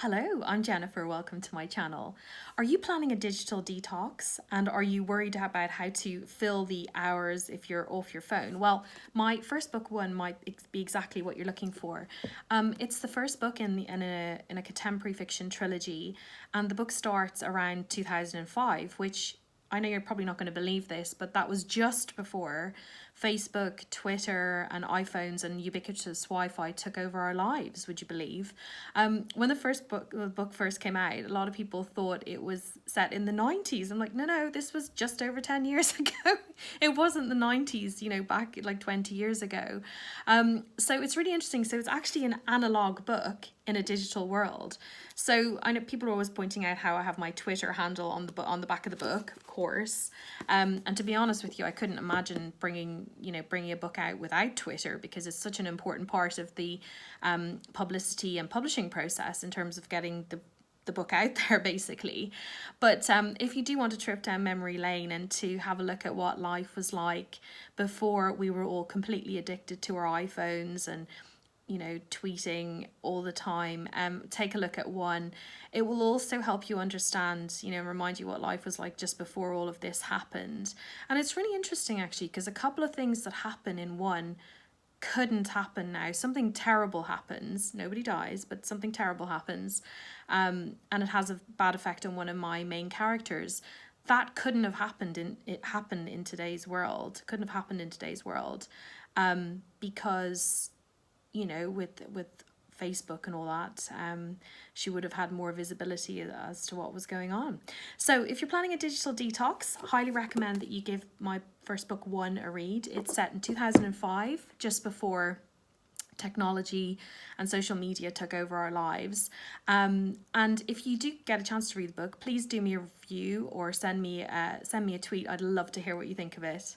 Hello, I'm Jennifer. Welcome to my channel. Are you planning a digital detox and are you worried about how to fill the hours if you're off your phone? Well, my first book one might be exactly what you're looking for. It's the first book in a contemporary fiction trilogy, and the book starts around 2005, which I know you're probably not going to believe this, but that was just before Facebook, Twitter, and iPhones and ubiquitous Wi-Fi took over our lives. Would you believe? When the book first came out, a lot of people thought it was set in the 90s. I'm like, no, this was just over 10 years ago. It wasn't the 90s, back like 20 years ago. So it's really interesting. So it's actually an analog book in a digital world. So I know people are always pointing out how I have my Twitter handle on the back of the book, of course. And to be honest with you, I couldn't imagine bringing a book out without Twitter, because it's such an important part of the publicity and publishing process in terms of getting the book out there, basically. But if you do want a trip down memory lane and to have a look at what life was like before we were all completely addicted to our iPhones and tweeting all the time, take a look at one. It will also help you understand, remind you what life was like just before all of this happened. And it's really interesting, actually, because a couple of things that happen in one couldn't happen now. Something terrible happens. Nobody dies, but something terrible happens. And it has a bad effect on one of my main characters. That couldn't have happened in today's world. Couldn't have happened in today's world. Because with Facebook and all that, she would have had more visibility as to what was going on. So if you're planning a digital detox, highly recommend that you give my first book one a read. It's set in 2005, just before technology and social media took over our lives. And if you do get a chance to read the book, please do me a review or send me a tweet. I'd love to hear what you think of it.